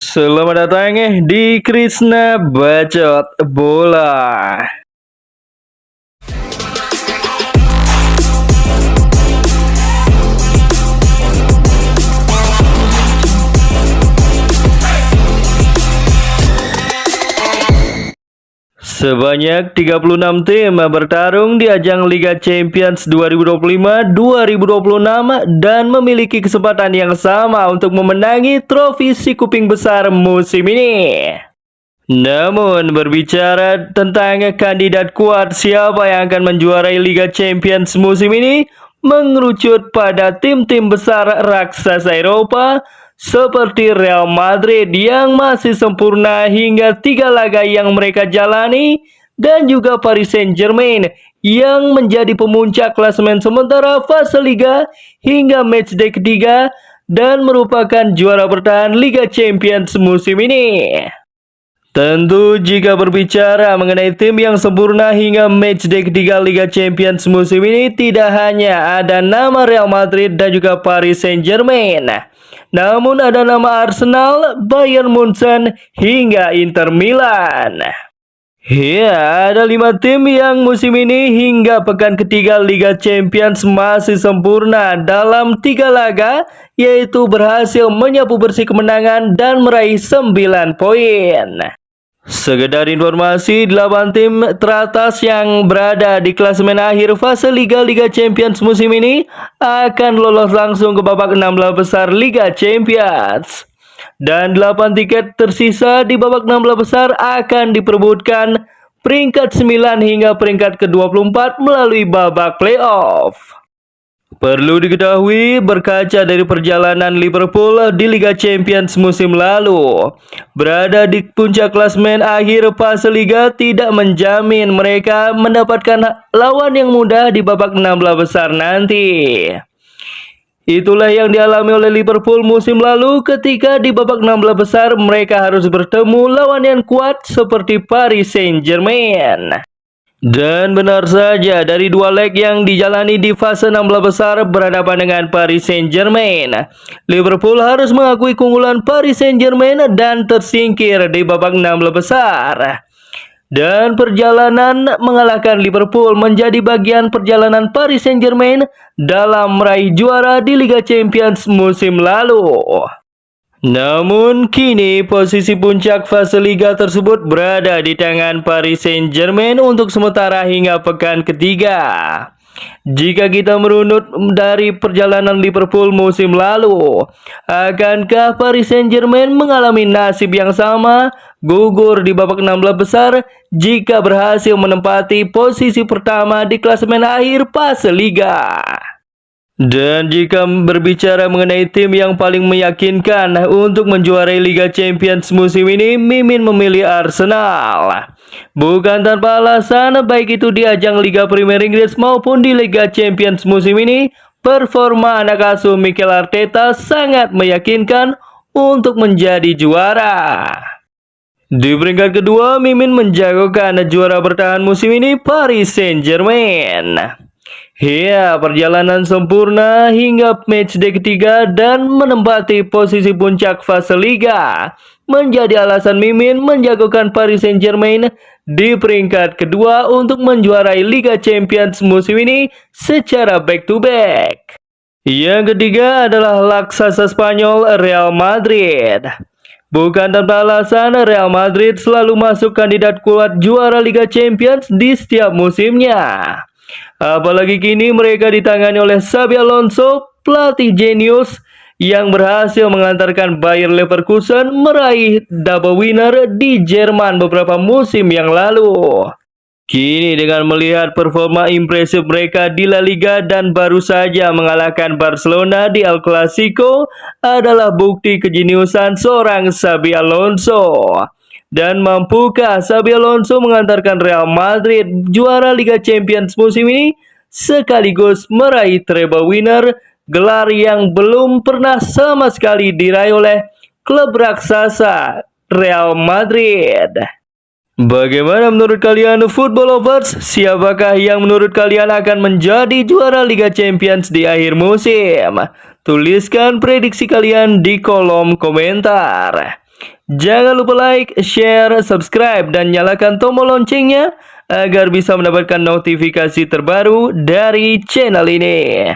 Selamat datang di Krishna Bacot Bola. Sebanyak 36 tim bertarung di ajang Liga Champions 2025-2026 dan memiliki kesempatan yang sama untuk memenangi trofi si kuping besar musim ini. Namun berbicara tentang kandidat kuat siapa yang akan menjuarai Liga Champions musim ini, mengerucut pada tim-tim besar raksasa Eropa seperti Real Madrid yang masih sempurna hingga 3 laga yang mereka jalani, dan juga Paris Saint-Germain yang menjadi pemuncak klasemen sementara fase Liga hingga matchday ketiga dan merupakan juara bertahan Liga Champions musim ini. Tentu jika berbicara mengenai tim yang sempurna hingga matchday ketiga Liga Champions musim ini, tidak hanya ada nama Real Madrid dan juga Paris Saint-Germain, namun ada nama Arsenal, Bayern Munchen, hingga Inter Milan. Ya, ada 5 tim yang musim ini hingga pekan ketiga Liga Champions masih sempurna dalam 3 laga, yaitu berhasil menyapu bersih kemenangan dan meraih 9 poin. Sekedar informasi, 8 tim teratas yang berada di klasemen akhir fase Liga Champions musim ini akan lolos langsung ke babak 16 besar Liga Champions. Dan 8 tiket tersisa di babak 16 besar akan diperebutkan peringkat 9 hingga peringkat ke-24 melalui babak playoff. Perlu diketahui, berkaca dari perjalanan Liverpool di Liga Champions musim lalu, berada di puncak klasemen akhir fase Liga tidak menjamin mereka mendapatkan lawan yang mudah di babak 16 besar nanti. Itulah yang dialami oleh Liverpool musim lalu ketika di babak 16 besar mereka harus bertemu lawan yang kuat seperti Paris Saint-Germain. Dan benar saja, dari 2 leg yang dijalani di fase 16 besar berhadapan dengan Paris Saint-Germain, Liverpool harus mengakui keunggulan Paris Saint-Germain dan tersingkir di babak 16 besar. Dan perjalanan mengalahkan Liverpool menjadi bagian perjalanan Paris Saint-Germain dalam meraih juara di Liga Champions musim lalu. Namun kini posisi puncak fase Liga tersebut berada di tangan Paris Saint-Germain untuk sementara hingga pekan ketiga. Jika kita merunut dari perjalanan Liverpool musim lalu, akankah Paris Saint-Germain mengalami nasib yang sama, gugur di babak 16 besar jika berhasil menempati posisi pertama di klasemen akhir fase Liga? Dan jika berbicara mengenai tim yang paling meyakinkan untuk menjuarai Liga Champions musim ini, Mimin memilih Arsenal. Bukan tanpa alasan, baik itu di ajang Liga Premier Inggris maupun di Liga Champions musim ini, performa anak asuh Mikel Arteta sangat meyakinkan untuk menjadi juara. Di peringkat kedua, Mimin menjagokan juara bertahan musim ini Paris Saint-Germain. Ya, perjalanan sempurna hingga matchday ketiga dan menempati posisi puncak fase Liga menjadi alasan Mimin menjagokan Paris Saint-Germain di peringkat kedua untuk menjuarai Liga Champions musim ini secara back-to-back. Yang ketiga adalah raksasa Spanyol Real Madrid. Bukan tanpa alasan, Real Madrid selalu masuk kandidat kuat juara Liga Champions di setiap musimnya. Apalagi kini mereka ditangani oleh Xabi Alonso, pelatih jenius yang berhasil mengantarkan Bayer Leverkusen meraih double winner di Jerman beberapa musim yang lalu. Kini dengan melihat performa impresif mereka di La Liga dan baru saja mengalahkan Barcelona di El Clasico adalah bukti kejeniusan seorang Xabi Alonso. Dan mampukah Xabi Alonso mengantarkan Real Madrid juara Liga Champions musim ini sekaligus meraih treble winner, gelar yang belum pernah sama sekali diraih oleh klub raksasa Real Madrid? Bagaimana menurut kalian football lovers? Siapakah yang menurut kalian akan menjadi juara Liga Champions di akhir musim? Tuliskan prediksi kalian di kolom komentar. Jangan lupa like, share, subscribe, dan nyalakan tombol loncengnya agar bisa mendapatkan notifikasi terbaru dari channel ini.